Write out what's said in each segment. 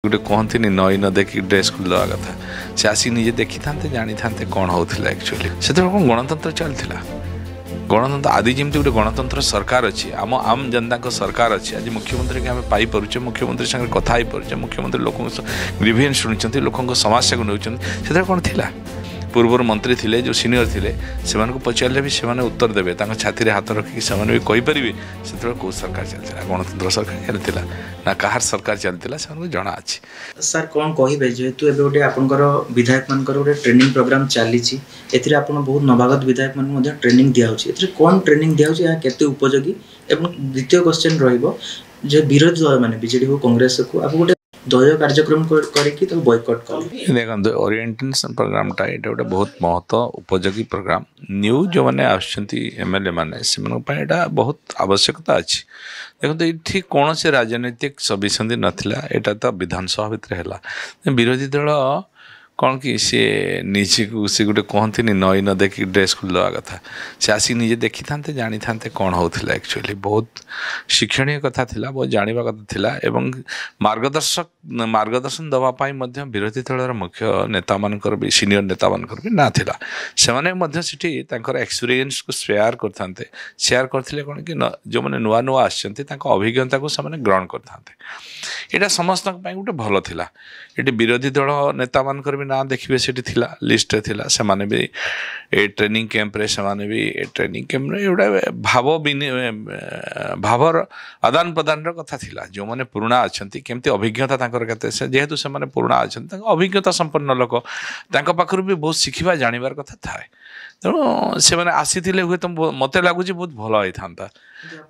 गोटे कहती नई न देखिक ड्रेस खोल देवा कथा से आसिक निजे देखी था जानी था कौन होता एक्चुअली से कौन गणतंत्र चलता गणतंत्र आदि जमी गोटे गणतंत्र सरकार अच्छी आम आम जनता सरकार अच्छी आज मुख्यमंत्री के आम पाइपे मुख्यमंत्री सागर कथा हो पारे मुख्यमंत्री लोक ग्रीवियंस शुणुंट लोक समस्या को नौकर कौन थी पूर्वर मंत्री थे जो सीनियर थे से पचारे भी से उत्तर देवे छाती हाथ रखिक से भी कहींपारे से कौ सरकार चलता गणतंत्र सरकार चलता ना कहार सरकार चलता से जना अच्छी सर कौन कहे जेहेतु एवं गोटे आपंकर विधायक मान गोटे ट्रेनिंग प्रोग्राम चली बहुत नवागत विधायक मान ट्रेनिंग दिखाई कौन ट्रेनिंग दिखाई केते उपयोगी एवं द्वितीय क्वेश्चन रो विरोधी दल मैंने बीजेडी हो कांग्रेस को आप गोटे दलीय कार्यक्रम करके बॉयकॉट कर देखो ओरिएंटेशन प्रोग्राम टा ये गोटे बहुत महत्व उपयोगी प्रोग्राम न्यू जो मैंने आमएलए मैंने से बहुत आवश्यकता अच्छी देखो ये कौन से राजनीतिक सविसंधि नाला यहाँ तो विधानसभा भितर है विरोधी दल कौन कि सी निजे को सी गोटे कहती नई न देखिक ड्रेस खोल देवा कथा से आसिक निजे देखी था जानी था कौन होता एक्चुअली बहुत शिक्षणीय कथा थिला बहुत जानवा कथा थिला एवं मार्गदर्शन दवापाई विरोधी दलर मुख्य नेता मानकर भी सीनियर नेता मानकर भी ना थिला से एक्सपीरियंस को शेयर करते शेयर करते कौन कि जो मैंने नुआ नुआ अभिज्ञता को से ग्रहण करते यहाँ समस्त गोटे भल थिला ये विरोधी दल नेता मानकर भी ना देखिए से लिस्ट थिला से माने भी ए ट्रेनिंग कैंप रे से माने भी ए ट्रेनिंग कैंप रे एटा भावर आदान प्रदान कथा थिला जो माने पुराना अच्छंती केमती अभिज्ञता तांकर केते से जेहेतु से माने पुराना अच्छंती अभिज्ञता संपन्न लोक तांका पाखरु भी बहुत शिखिबा जानिबार कथा थाए तेणु से मैंने आसी हुए तो मत लगुच बहुत भल होता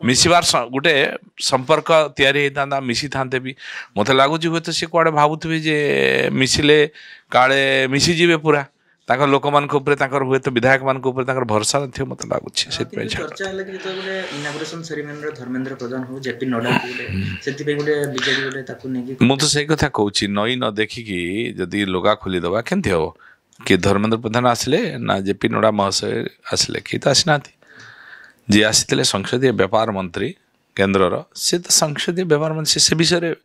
मिसबार गोटे संपर्क या मिसी था भी मत लगुच हुए तो सी कड़े भावुवे जे मिसिले काले मिसीजे पूरा लोक मान हुए तो विधायक मान भरोसा थी मत लगुच मुझे से कथा कहूँ नई न देखिकी जदि लुगा खोलीदे केमती हम कि धर्मेंद्र प्रधान आसिले ना जेपी नड्डा महाशय आसिले कि तो आसी ना जी आसी संसदीय व्यापार मंत्री केन्द्रर सी तो संसदीय व्यापार मंत्री से विषय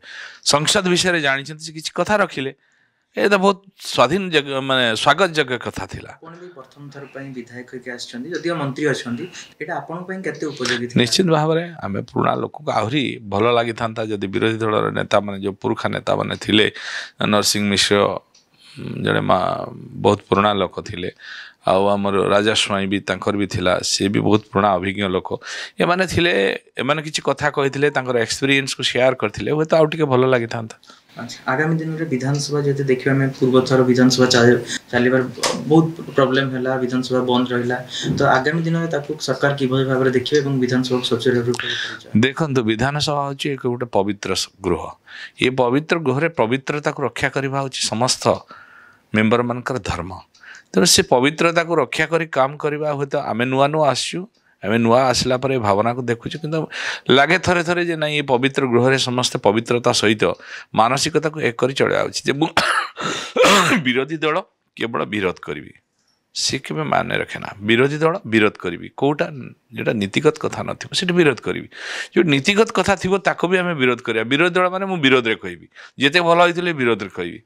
संसद विषय जानी किसी कथा रखिले ये तो बहुत स्वाधीन जगह माने स्वागत जगह कथा थिला प्रथम थर विधायक जदिव मंत्री अच्छा निश्चित भाव में आम पुराणा लोक को आहरी भल लगी था जदि विरोधी दल नेता मैंने जो पुरखा नेता मैंने थिले नरसिंह मिश्र जड़े बहुत पुराना लोक थे आमर राजा स्वाई भी तांकर भी थिला सी भी बहुत पुराना अभिज्ञ लोक ये माने थिले एमाने किछि कथा कहिथिले तांकर एक्सपीरियंस को शेयर करथिले हुए तो आउ टिके भल लागि थांता आगामी दिन में विधानसभा जैसे देखिए आम पूर्वथर विधानसभा चलबार बहुत प्रोब्लेम है विधानसभा बंद रहा तो आगामी दिन में सरकार किभली भाव में देखिए विधानसभा सचिव देखो विधानसभा हूँ एक गोटे पवित्र गृह ये पवित्र गृह पवित्रता को रक्षा करवा हूँ समस्त मेम्बर मानकर धर्म तेणु से पवित्रता को रक्षा कर काम करवा हुए तो आम नुआ नुआ आसचु आम नुआ आसला भावना को देखुचु कि लगे थरे थरे जे ना ये पवित्र गृह समस्त पवित्रता सहित मानसिकता को एक कर चढ़ा विरोधी दल केवल विरोध करी सी के माने रखे ना विरोधी दल विरोध करी कौटा जोटा नीतिगत कथा न विरोध करी जो नीतिगत कथा थी ताको भी आम विरोध करा विरोधी दल मैंने विरोध में कहि जिते भल होते विरोध में कहि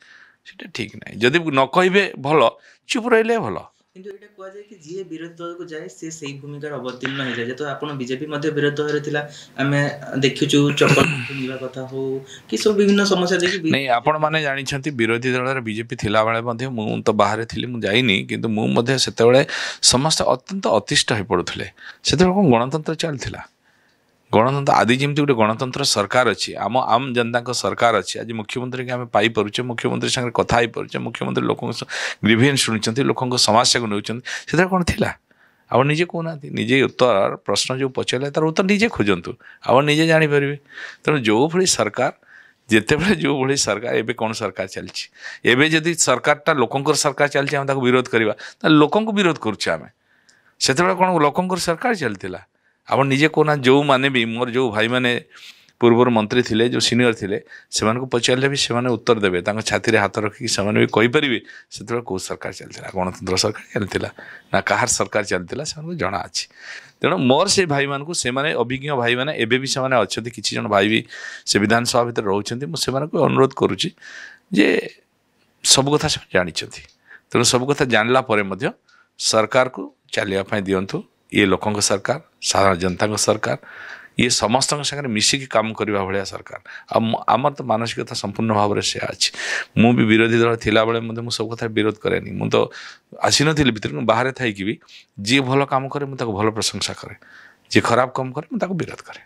ठीक ना जदि न कहे भल चुप रही भल जी विरोधी दल को जाए से सही भूमिका अवतीर्ण हो जाए तो आपन बीजेपी विरोधी दल थिला आमे देखिछु चप्पल पिंधिबा कथा हो कि सब विभिन्न समस्या देखि नहीं आपण माने जानि छथि विरोधी दल बीजेपी थिला बेले मध्ये मु तो बाहर थिली मु जाइनी किंतु मु मध्ये सेते बेले समस्त अत्यंत अतिष्ठ हो पडुथले सेते बेले गणतंत्र चलथिला गणतंत्र आदि जमी गोटे गणतंत्र सरकार अच्छी आम आम जनता सरकार अच्छी आज मुख्यमंत्री के आम पाइपे मुख्यमंत्री सागर कथा हो पारे मुख्यमंत्री लोक ग्रीवियंस शुणुंट लोक समस्या को नौकर कौन थी आप निजे कहना निजे उत्तर प्रश्न जो पचारे तार उत्तर निजे खोजतु आप निजे जापर तेणु जो भाई सरकार जिते जो भाई सरकार एवं कौन सरकार चलती एवं जदि सरकारटा लोकंर सरकार चलती आम विरोध करवा लोक विरोध करें से कौन लोकंर सरकार चलती आप निजे कहना जो माने भी मोर जो भाई माने ପୂର୍ବରୁ ମନ୍ତ୍ରୀ ଥିଲେ ଯେଉଁ ସିନିୟର ଥିଲେ ସେମାନଙ୍କୁ ପଚାରିଲେ ବି ସେମାନେ ଉତ୍ତର ଦେବେ ତାଙ୍କ ଛାତିରେ ହାତ ରଖିକି ସେମାନେ ବି କହିପାରିବେ ସେତେବେଳେ କେଉଁ ସରକାର ଚାଲିଥିଲା ଗଣତନ୍ତ୍ର ସରକାର ଚାଲିଥିଲା ନା କାହାର ସରକାର ଚାଲିଥିଲା ସେମାନଙ୍କୁ ଜଣା ଅଛି। ତେଣୁ ମୋର ସେ ଭାଇମାନଙ୍କୁ ସେମାନେ ଅଭିଜ୍ଞ ଭାଇମାନେ ଏବେ ବି ସେମାନେ ଅଛନ୍ତି କିଛି ଜଣ ଭାଇ ବି ସେ ବିଧାନସଭା ଭିତରେ ରହୁଛନ୍ତି ମୁଁ ସେମାନଙ୍କୁ ଅନୁରୋଧ କରୁଛି ଯେ ସବୁ କଥା ସେମାନେ ଜାଣିଛନ୍ତି ତେଣୁ ସବୁ କଥା ଜାଣିଲା ପରେ ମଧ୍ୟ ସରକାରକୁ ଚାଲିବା ପାଇଁ ଦିଅନ୍ତୁ ଇଏ ଲୋକଙ୍କ ସରକାର ସାଧାରଣ ଜନତାଙ୍କ ସରକାର ଇଏ ସମସ୍ତଙ୍କ ସାଙ୍ଗରେ ମିଶିକି କାମ କରିବା ଭଳିଆ ସରକାର ଆଉ ଆମର ତ ମାନସିକତା ସମ୍ପୂର୍ଣ୍ଣ ଭାବରେ ସେ ଅଛି। ମୁଁ ବି ବିରୋଧୀ ଦଳ ଥିଲାବେଳେ ମଧ୍ୟ ମୁଁ ସବୁ କଥା ବିରୋଧ କରେନି ମୁଁ ତ ଆସିନଥିଲି ଭିତରକୁ ବାହାରେ ଥାଇକି ବି ଯିଏ ଭଲ କାମ କରେ ମୁଁ ତାକୁ ଭଲ ପ୍ରଶଂସା କରେ ଯିଏ ଖରାପ କାମ କରେ ମୁଁ ତାକୁ ବିରୋଧ କରେ।